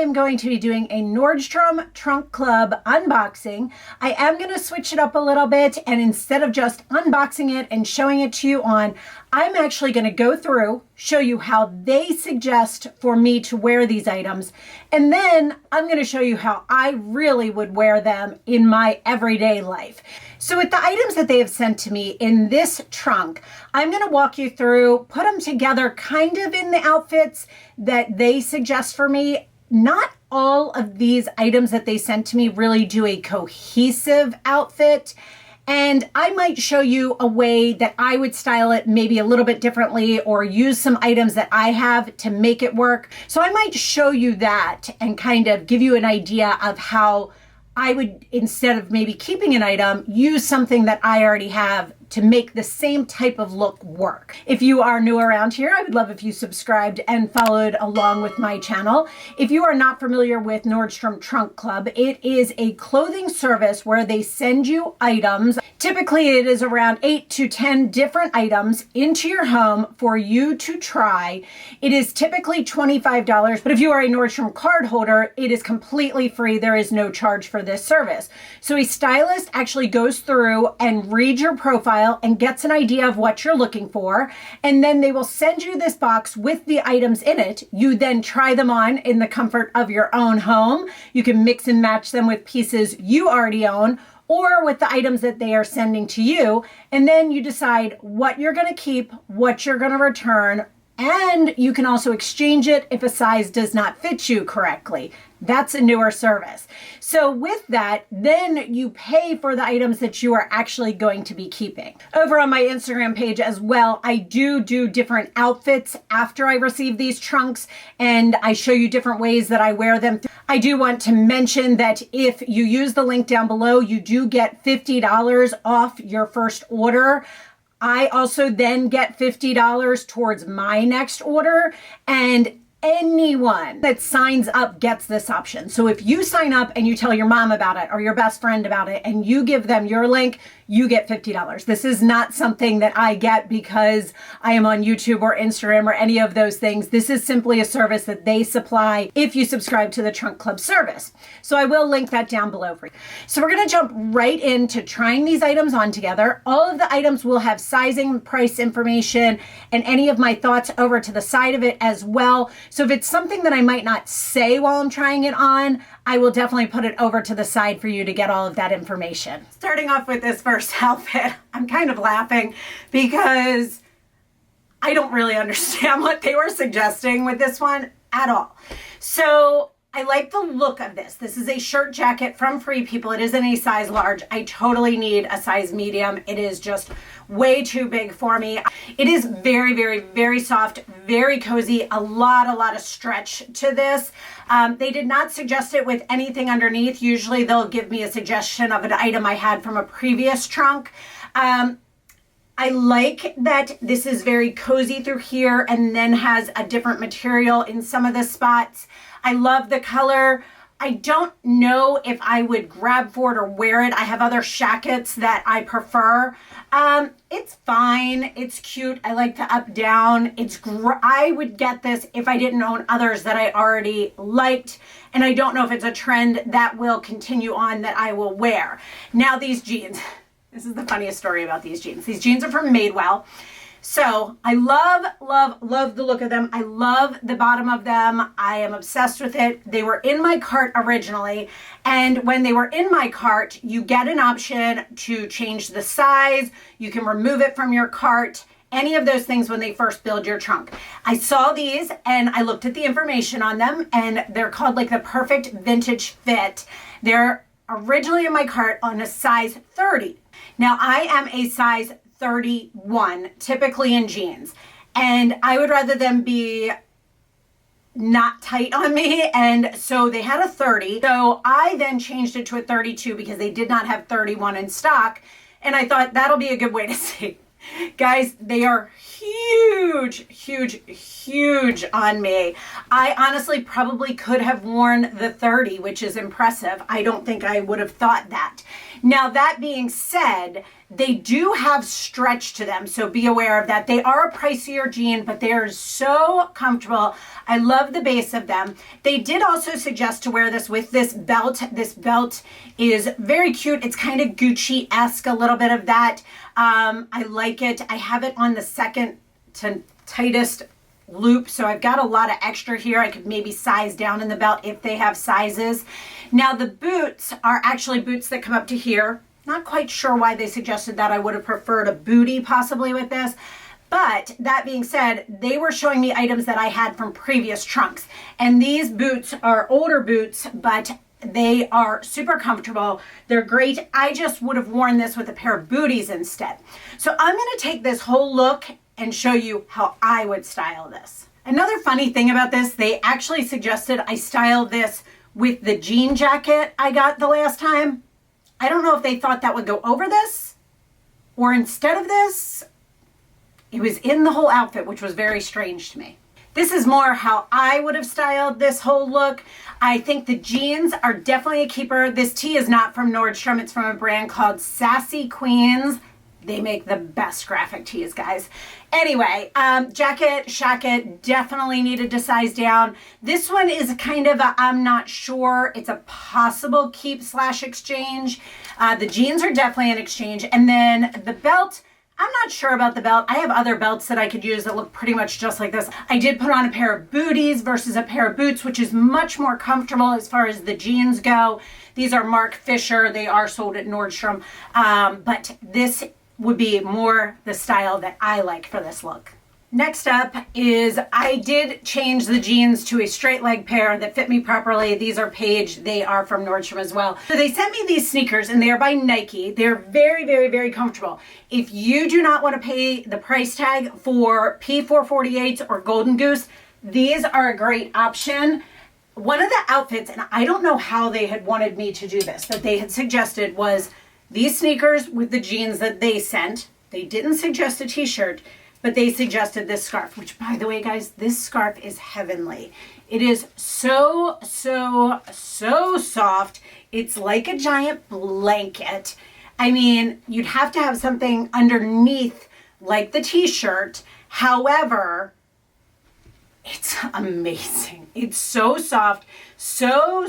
am going to be doing a Nordstrom Trunk Club unboxing. I am going to switch it up a little bit, and instead of just unboxing it and showing it to you on, I'm actually going to go through, show you how they suggest for me to wear these items, and then I'm going to show you how I really would wear them in my everyday life. So with the items that they have sent to me in this trunk, I'm going to walk you through, put them together kind of in the outfits that they suggest for me. Not all of these items that they sent to me really do a cohesive outfit. And I might show you a way that I would style it maybe a little bit differently, or use some items that I have to make it work. So I might show you that and kind of give you an idea of how I would, instead of maybe keeping an item, use something that I already have to make the same type of look work. If you are new around here, I would love if you subscribed and followed along with my channel. If you are not familiar with Nordstrom Trunk Club, it is a clothing service where they send you items. Typically, it is around 8 to 10 different items into your home for you to try. It is typically $25, but if you are a Nordstrom card holder, it is completely free. There is no charge for this service. So a stylist actually goes through and reads your profile and gets an idea of what you're looking for, and then they will send you this box with the items in it. You then try them on in the comfort of your own home. You can mix and match them with pieces you already own or with the items that they are sending to you, and then you decide what you're going to keep, what you're going to return, and you can also exchange it if a size does not fit you correctly. That's a newer service. So with that, then you pay for the items that you are actually going to be keeping. Over on my Instagram page as well, I do different outfits after I receive these trunks, and I show you different ways that I wear them. I do want to mention that if you use the link down below, you do get $50 off your first order. I also then get $50 towards my next order, and anyone that signs up gets this option. So if you sign up and you tell your mom about it or your best friend about it and you give them your link, you get $50. This is not something that I get because I am on YouTube or Instagram or any of those things. This is simply a service that they supply if you subscribe to the Trunk Club service. So I will link that down below for you. So we're going to jump right into trying these items on together. All of the items will have sizing, price information, and any of my thoughts over to the side of it as well. So if it's something that I might not say while I'm trying it on, I will definitely put it over to the side for you to get all of that information. Starting off with this first outfit, I'm kind of laughing because I don't really understand what they were suggesting with this one at all. So I like the look of this. This is a shirt jacket from Free People. It is in a size large. I totally need a size medium. It is just way too big for me. It is very, very, very soft, very cozy, a lot of stretch to this. They did not suggest it with anything underneath. Usually they'll give me a suggestion of an item I had from a previous trunk. I like that this is very cozy through here and then has a different material in some of the spots. I love the color. I don't know if I would grab for it or wear it. I have other shackets that I prefer. It's fine. It's cute. I like the up down. I would get this if I didn't own others that I already liked. And I don't know if it's a trend that will continue on that I will wear. Now these jeans. This is the funniest story about these jeans. These jeans are from Madewell. So I love the look of them. I love the bottom of them. I am obsessed with it. They were in my cart originally. And when they were in my cart, you get an option to change the size. You can remove it from your cart. Any of those things when they first build your trunk. I saw these and I looked at the information on them, and they're called like the perfect vintage fit. They're originally in my cart on a size 30. Now I am a size 31, typically in jeans. And I would rather them be not tight on me. And so they had a 30. So I then changed it to a 32 because they did not have 31 in stock. And I thought that'll be a good way to see. Guys, they are huge, huge, huge on me. I honestly probably could have worn the 30, which is impressive. I don't think I would have thought that. Now, that being said, they do have stretch to them, so be aware of that. They are a pricier jean, but they are so comfortable. I love the base of them. They did also suggest to wear this with this belt. This belt is very cute. It's kind of Gucci-esque, a little bit of that. I like it. I have it on the second to tightest loop, so I've got a lot of extra here. I could maybe size down in the belt if they have sizes. Now, the boots are actually boots that come up to here. Not quite sure why they suggested that. I would have preferred a bootie possibly with this. But that being said, they were showing me items that I had from previous trunks. And these boots are older boots, but they are super comfortable. They're great. I just would have worn this with a pair of booties instead. So I'm going to take this whole look and show you how I would style this. Another funny thing about this, they actually suggested I style this with the jean jacket I got the last time. I don't know if they thought that would go over this or instead of this. It was in the whole outfit, which was very strange to me. This is more how I would have styled this whole look. I think the jeans are definitely a keeper. This tee is not from Nordstrom. It's from a brand called Sassy Queens. They make the best graphic tees, guys. Anyway, jacket, shacket, definitely needed to size down. This one is kind of a, I'm not sure. It's a possible keep / exchange. The jeans are definitely an exchange. And then the belt, I'm not sure about the belt. I have other belts that I could use that look pretty much just like this. I did put on a pair of booties versus a pair of boots, which is much more comfortable as far as the jeans go. These are Marc Fisher. They are sold at Nordstrom. But this would be more the style that I like for this look. Next up is I did change the jeans to a straight leg pair that fit me properly. These are Paige. They are from Nordstrom as well. So they sent me these sneakers and they are by Nike. They're very, very, very comfortable. If you do not want to pay the price tag for P448s or Golden Goose, these are a great option. One of the outfits, and I don't know how they had wanted me to do this, that they had suggested was these sneakers with the jeans that they sent. They didn't suggest a t-shirt, but they suggested this scarf, which, by the way, guys, this scarf is heavenly. It is so, so, so soft. It's like a giant blanket. I mean, you'd have to have something underneath like the t-shirt. However, it's amazing. It's so soft, so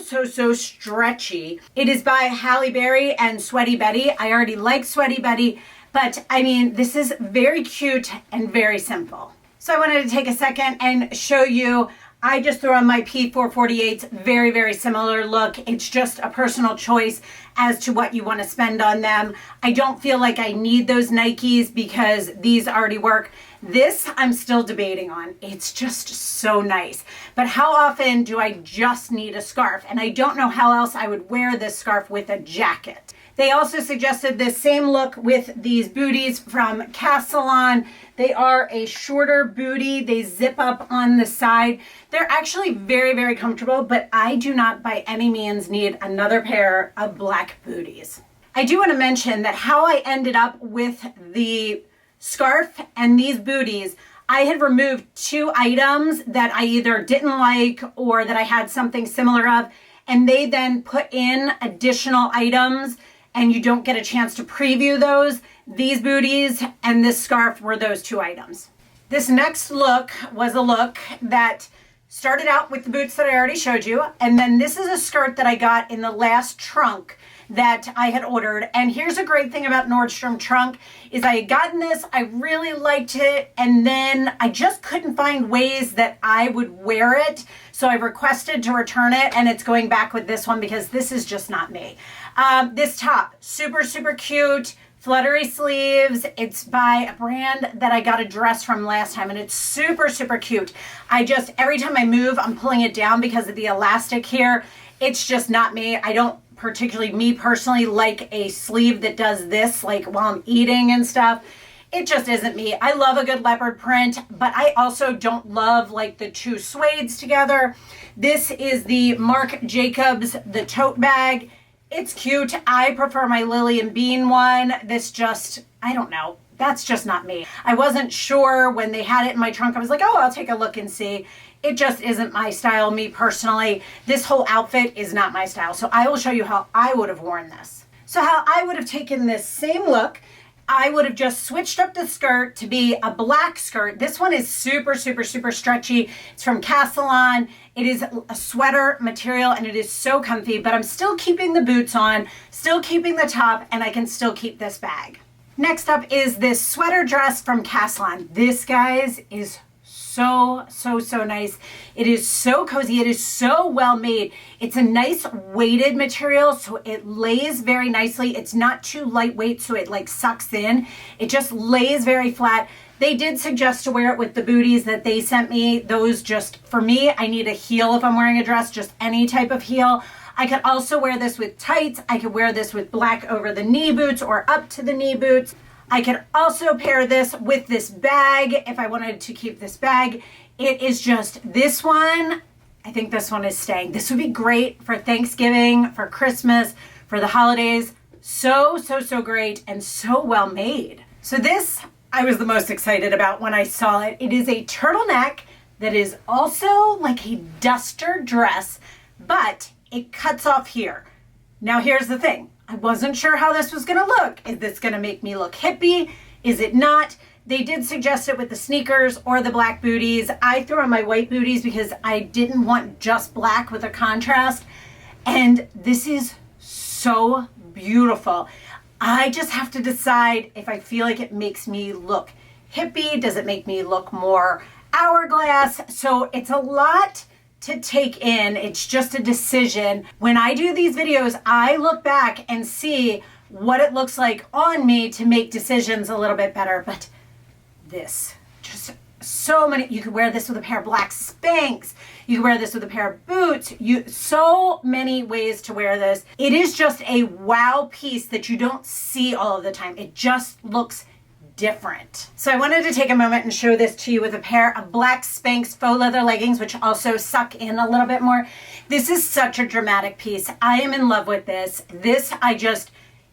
stretchy. It is by Halle Berry and Sweaty Betty. I already like Sweaty Betty, but I mean, this is very cute and very simple. So I wanted to take a second and show you. I just threw on my P448s, very, very similar look. It's just a personal choice as to what you want to spend on them. I don't feel like I need those Nikes because these already work. This I'm still debating on. It's just so nice. But how often do I just need a scarf? And I don't know how else I would wear this scarf with a jacket. They also suggested this same look with these booties from Caslon. They are a shorter bootie. They zip up on the side. They're actually very, very comfortable, but I do not by any means need another pair of black booties. I do want to mention that how I ended up with the scarf and these booties, I had removed 2 items that I either didn't like or that I had something similar of, and they then put in additional items and you don't get a chance to preview those. These booties and this scarf were those 2 items. This next look was a look that started out with the boots that I already showed you, and then this is a skirt that I got in the last trunk that I had ordered. And here's a great thing about Nordstrom Trunk is I had gotten this, I really liked it, and then I just couldn't find ways that I would wear it. So I requested to return it, and it's going back with this one because this is just not me. This top, super cute, fluttery sleeves. It's by a brand that I got a dress from last time, and it's super cute. Every time I move, I'm pulling it down because of the elastic here. It's just not me. I don't particularly, me personally, like a sleeve that does this, like while I'm eating and stuff. It just isn't me. I love a good leopard print, but I also don't love like the 2 suedes together. This is the Marc Jacobs, the tote bag. It's cute. I prefer my Lily and Bean one. This just, I don't know. that's just not me. I wasn't sure when they had it in my trunk. I was like, oh, I'll take a look and see. It just isn't my style, me personally. This whole outfit is not my style. So I will show you how I would have worn this. So how I would have taken this same look, I would have just switched up the skirt to be a black skirt. This one is super, super, super stretchy. It's from Caslon. It is a sweater material and it is so comfy, but I'm still keeping the boots on, still keeping the top, and I can still keep this bag. Next up is this sweater dress from Caslon. This, guys, is so, so, so nice. It is so cozy. It is so well made. It's a nice weighted material, so it lays very nicely. It's not too lightweight, so it like sucks in. It just lays very flat. They did suggest to wear it with the booties that they sent me. Those just, for me, I need a heel if I'm wearing a dress, just any type of heel. I could also wear this with tights. I could wear this with black over the knee boots or up to the knee boots. I could also pair this with this bag if I wanted to keep this bag. It is just this one. I think this one is staying. This would be great for Thanksgiving, for Christmas, for the holidays. So, so, so great and so well made. So this I was the most excited about when I saw it. It is a turtleneck that is also like a duster dress, but it cuts off here. Now here's the thing. I wasn't sure how this was gonna look. Is this gonna make me look hippie? Is it not? They did suggest it with the sneakers or the black booties. I threw on my white booties because I didn't want just black with a contrast. And this is so beautiful. I just have to decide if I feel like it makes me look hippie. Does it make me look more hourglass? So it's a lot to take in. It's just a decision. When I do these videos, I look back and see what it looks like on me to make decisions a little bit better. But this, just so many, you could wear this with a pair of black Spanx. You could wear this with a pair of boots. So many ways to wear this. It is just a wow piece that you don't see all of the time. It just looks different. So I wanted to take a moment and show this to you with a pair of black Spanx faux leather leggings, which also suck in a little bit more. This is such a dramatic piece. I am in love with this.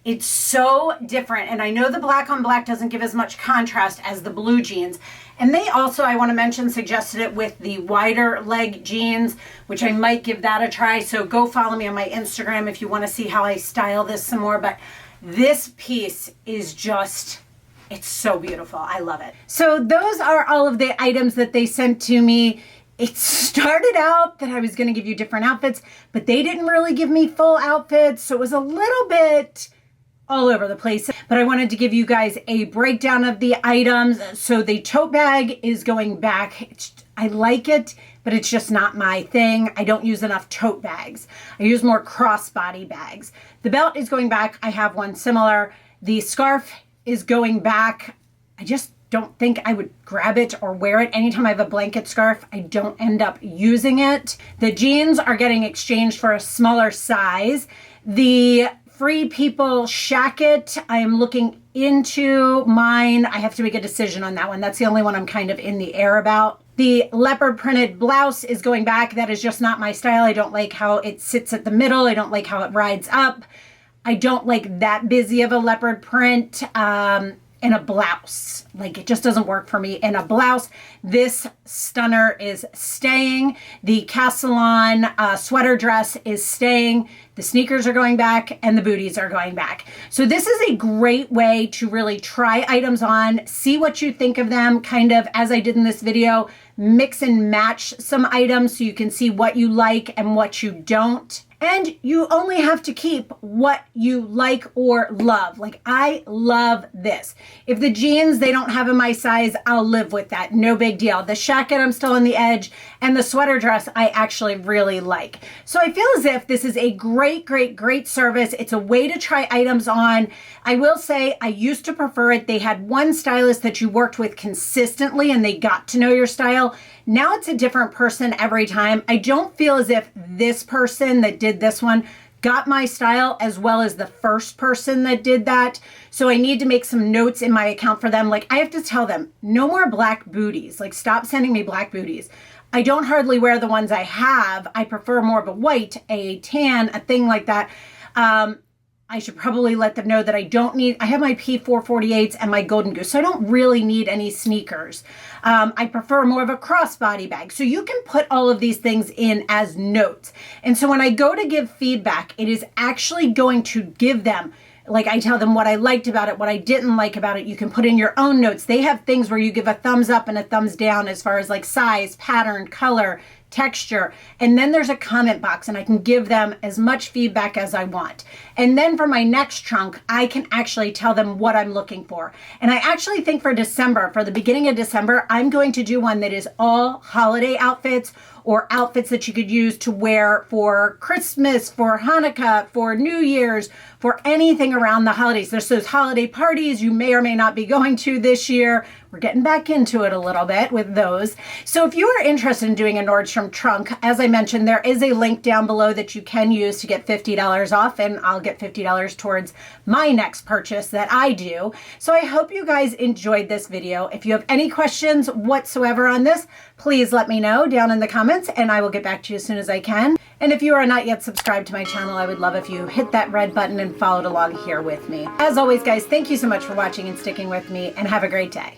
It's so different. And I know the black on black doesn't give as much contrast as the blue jeans. And they also, I want to mention, suggested it with the wider leg jeans, which I might give that a try. So go follow me on my Instagram if you want to see how I style this some more. But this piece is just, it's so beautiful. I love it. So those are all of the items that they sent to me. It started out that I was going to give you different outfits, but they didn't really give me full outfits. So it was a little bit all over the place, but I wanted to give you guys a breakdown of the items. So the tote bag is going back. I like it, but it's just not my thing. I don't use enough tote bags. I use more crossbody bags. The belt is going back. I have one similar. The scarf is going back. I just don't think I would grab it or wear it. Anytime I have a blanket scarf, I don't end up using it. The jeans are getting exchanged for a smaller size. The Free People shacket, I am looking into mine. I have to make a decision on that one. That's the only one I'm kind of in the air about. The leopard printed blouse is going back. That is just not my style. I don't like how it sits at the middle. I don't like how it rides up. I don't like that busy of a leopard print in a blouse. Like, it just doesn't work for me in a blouse. This stunner is staying. The Caslon sweater dress is staying. The sneakers are going back and the booties are going back. So this is a great way to really try items on, see what you think of them, kind of as I did in this video, mix and match some items so you can see what you like and what you don't. And you only have to keep what you like or love. Like, I love this. If the jeans, they don't have in my size, I'll live with that. No big deal. The shacket, I'm still on the edge. And the sweater dress, I actually really like. So I feel as if this is a great, great, great service. It's a way to try items on. I will say I used to prefer it. They had one stylist that you worked with consistently and they got to know your style. Now it's a different person every time. I don't feel as if this person that did this one got my style as well as the first person that did that. So I need to make some notes in my account for them. Like, I have to tell them, no more black booties. Like, stop sending me black booties. I don't hardly wear the ones I have. I prefer more of a white, a tan, a thing like that. I should probably let them know that I have my P448s and my Golden Goose, so I don't really need any sneakers. I prefer more of a crossbody bag. So you can put all of these things in as notes. And so when I go to give feedback, it is actually going to give them, like I tell them what I liked about it, what I didn't like about it. You can put in your own notes. They have things where you give a thumbs up and a thumbs down as far as like size, pattern, color, texture, and then there's a comment box, and I can give them as much feedback as I want. And then for my next trunk, I can actually tell them what I'm looking for. And I actually think for December, for the beginning of December, I'm going to do one that is all holiday outfits, or outfits that you could use to wear for Christmas, for Hanukkah, for New Year's, for anything around the holidays. There's those holiday parties you may or may not be going to this year. We're getting back into it a little bit with those. So if you are interested in doing a Nordstrom trunk, as I mentioned, there is a link down below that you can use to get $50 off, and I'll get $50 towards my next purchase that I do. So I hope you guys enjoyed this video. If you have any questions whatsoever on this, please let me know down in the comments, and I will get back to you as soon as I can. And if you are not yet subscribed to my channel, I would love if you hit that red button and followed along here with me. As always, guys, thank you so much for watching and sticking with me, and have a great day.